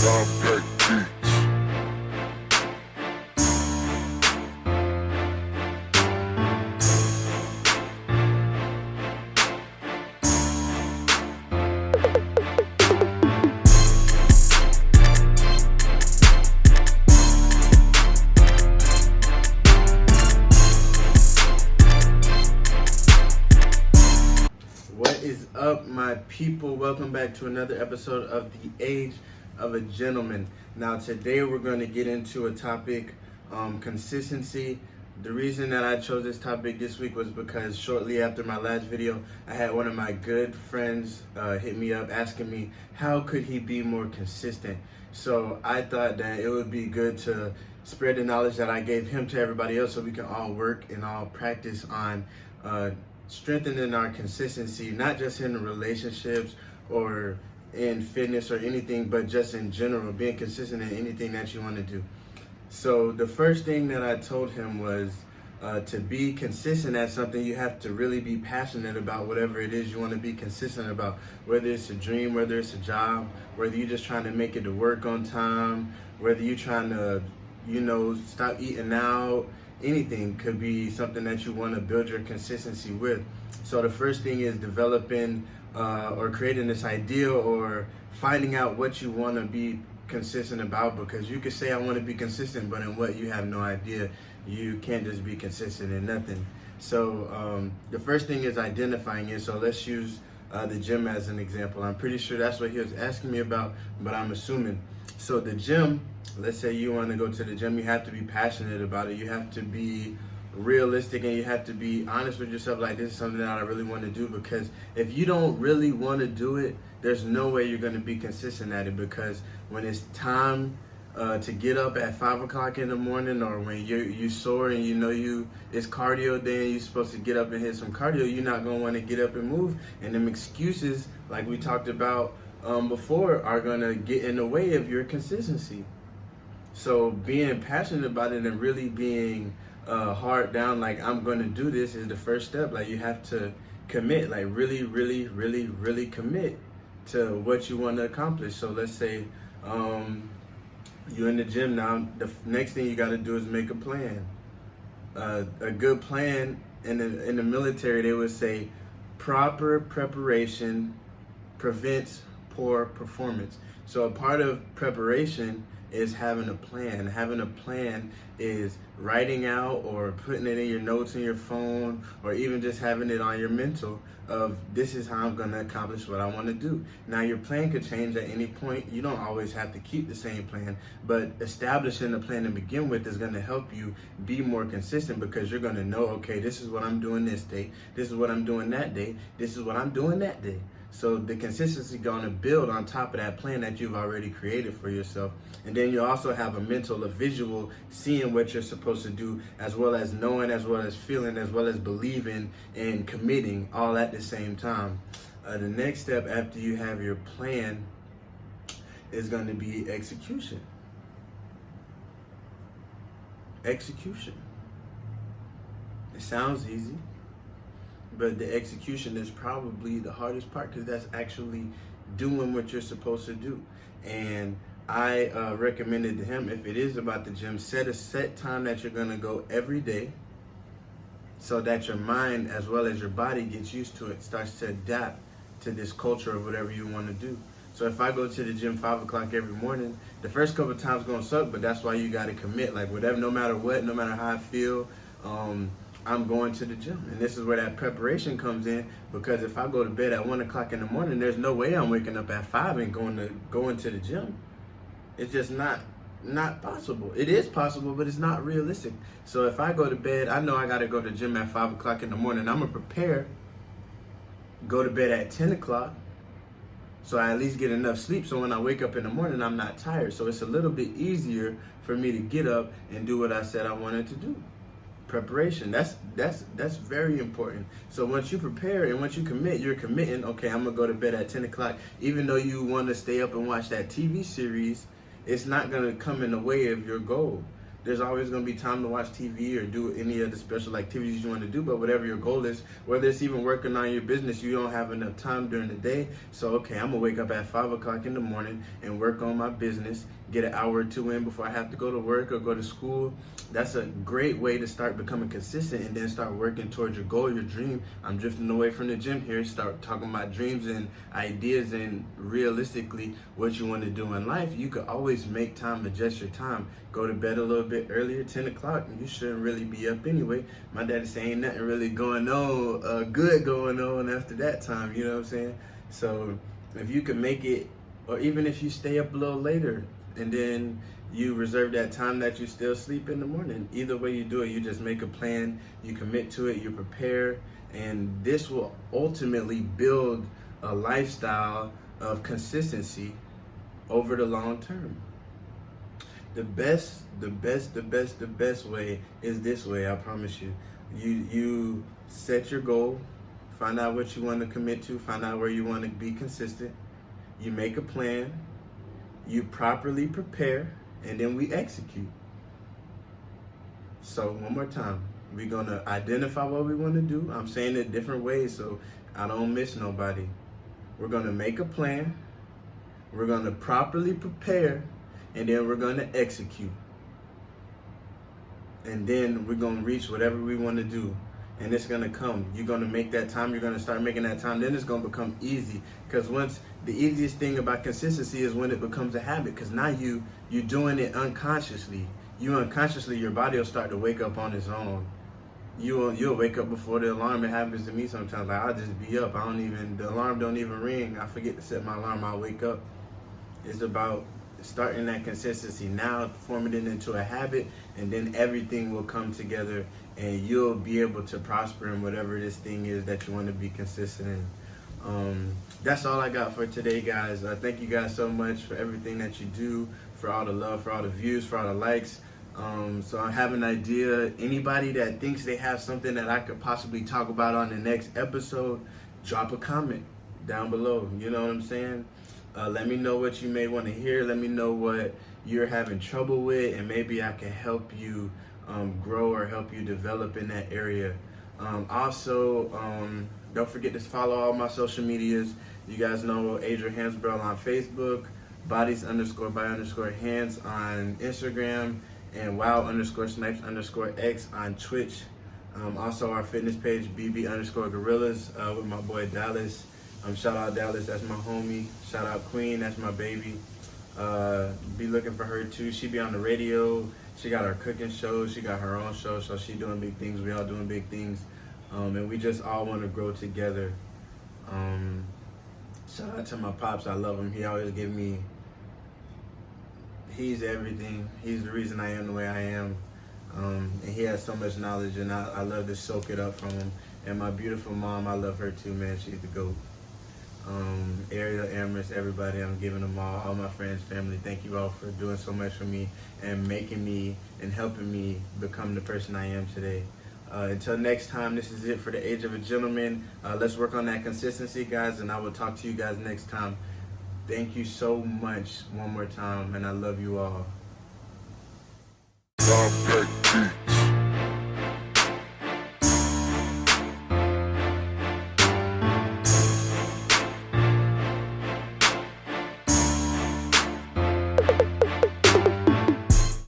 Compact Beats. What is up, my people? Welcome back to another episode of The Age of a Gentleman. Now, today we're going to get into a topic, consistency. The reason that I chose this topic this week was because shortly after my last video, I had one of my good friends hit me up asking me how could he be more consistent. So I thought that it would be good to spread the knowledge that I gave him to everybody else so we can all work and all practice on strengthening our consistency, not just in relationships or in fitness or anything, but just in general, being consistent in anything that you want to do. So the first thing that I told him was to be consistent at something, you have to really be passionate about whatever it is you want to be consistent about, whether it's a dream, whether it's a job, whether you're just trying to make it to work on time, whether you're trying to, stop eating out. Anything could be something that you want to build your consistency with. So the first thing is developing or creating this ideal or finding out what you want to be consistent about, because you could say I want to be consistent, but in what you have no idea. You can't just be consistent in nothing. So the first thing is identifying it. So let's use the gym as an example. I'm pretty sure that's what he was asking me about, but I'm assuming. So the gym, let's say you want to go to the gym, you have to be passionate about it. You have to be realistic and you have to be honest with yourself, like, this is something that I really want to do. Because if you don't really want to do it, there's no way you're going to be consistent at it. Because when it's time to get up at 5 o'clock in the morning, or when you sore and it's cardio day and you're supposed to get up and hit some cardio, you're not going to want to get up and move. And them excuses, like we talked about before, are going to get in the way of your consistency. So being passionate about it and really being hard down, like, I'm going to do this, is the first step. Like, you have to commit, like really, really, really, really commit to what you want to accomplish. So let's say you're in the gym now. The next thing you got to do is make a plan. A good plan in the military, they would say proper preparation prevents poor performance. So a part of preparation is having a plan. Having a plan is writing out or putting it in your notes in your phone, or even just having it on your mental of, this is how I'm going to accomplish what I want to do. Now, your plan could change at any point. You don't always have to keep the same plan, but establishing a plan to begin with is going to help you be more consistent, because you're going to know, okay, this is what I'm doing this day, this is what I'm doing that day, this is what I'm doing that day. So the consistency going to build on top of that plan that you've already created for yourself. And then you also have a mental, a visual, seeing what you're supposed to do, as well as knowing, as well as feeling, as well as believing and committing, all at the same time. The next step after you have your plan is going to be execution. Execution. It sounds easy, but the execution is probably the hardest part, because that's actually doing what you're supposed to do. And I recommended to him, if it is about the gym, set a set time that you're going to go every day, so that your mind as well as your body gets used to it, starts to adapt to this culture of whatever you want to do. So if I go to the gym 5 o'clock every morning, the first couple of times going to suck, but that's why you got to commit. Like, whatever, no matter what, no matter how I feel, I'm going to the gym. And this is where that preparation comes in, because if I go to bed at 1 o'clock in the morning, there's no way I'm waking up at 5 and going to the gym. It's just not possible. It is possible, but it's not realistic. So if I go to bed, I know I got to go to the gym at 5 o'clock in the morning. I'm going to prepare, go to bed at 10 o'clock, so I at least get enough sleep, so when I wake up in the morning, I'm not tired. So it's a little bit easier for me to get up and do what I said I wanted to do. Preparation, that's very important. So once you prepare and once you commit, you're committing, okay, I'm gonna go to bed at 10 o'clock. Even though you want to stay up and watch that TV series, it's not gonna come in the way of your goal. There's always going to be time to watch TV or do any of the special activities you want to do, but whatever your goal is, whether it's even working on your business, you don't have enough time during the day. So, okay, I'm going to wake up at 5 o'clock in the morning and work on my business, get an hour or two in before I have to go to work or go to school. That's a great way to start becoming consistent and then start working towards your goal, your dream. I'm drifting away from the gym here, start talking about dreams and ideas and realistically what you want to do in life. You could always make time, adjust your time, go to bed a little bit earlier, 10 o'clock, and you shouldn't really be up anyway. My daddy saying nothing really going on, good going on after that time, you know what I'm saying? So if you could make it, or even if you stay up a little later and then you reserve that time that you still sleep in the morning, either way you do it, you just make a plan, you commit to it, you prepare, and this will ultimately build a lifestyle of consistency over the long term. The best way is this way, I promise you. You set your goal, find out what you want to commit to, find out where you want to be consistent. You make a plan, you properly prepare, and then we execute. So one more time, we're going to identify what we want to do. I'm saying it different ways so I don't miss nobody. We're going to make a plan, we're going to properly prepare, and then we're going to execute. And then we're going to reach whatever we want to do. And it's going to come. You're going to make that time. You're going to start making that time. Then it's going to become easy. Because once the easiest thing about consistency is when it becomes a habit. Because now you're doing it unconsciously. Unconsciously, your body will start to wake up on its own. You'll wake up before the alarm. It happens to me sometimes. Like I'll just be up. The alarm don't even ring. I forget to set my alarm. I'll wake up. It's about starting that consistency now, forming it into a habit, and then everything will come together and you'll be able to prosper in whatever this thing is that you want to be consistent in. That's all I got for today, guys. Thank you guys so much for everything that you do, for all the love, for all the views, for all the likes. So I have an idea. Anybody that thinks they have something that I could possibly talk about on the next episode, drop a comment down below. You know what I'm saying? Let me know what you may want to hear. Let me know what you're having trouble with, and maybe I can help you grow or help you develop in that area. Also, don't forget to follow all my social medias. You guys know Adriel Hansbrough on Facebook, bodies_by_hands on Instagram, and wow_snipes_x on Twitch. Also our fitness page, bb_gorillas with my boy Dallas. Shout out Dallas, that's my homie. Shout out Queen, that's my baby. Be looking for her too. She be on the radio. She got her cooking show. She got her own show, so she doing big things. We all doing big things. And we just all want to grow together. Shout out to my pops. I love him. He always give me, he's everything. He's the reason I am the way I am. And he has so much knowledge, and I love to soak it up from him. And my beautiful mom, I love her too, man. She's the GOAT. Ariel, Amaris, everybody, I'm giving them all my friends, family, thank you all for doing so much for me and making me and helping me become the person I am today. Until next time, this is it for the Age of a Gentleman. Let's work on that consistency, guys, and I will talk to you guys next time. Thank you so much one more time, and I love you all.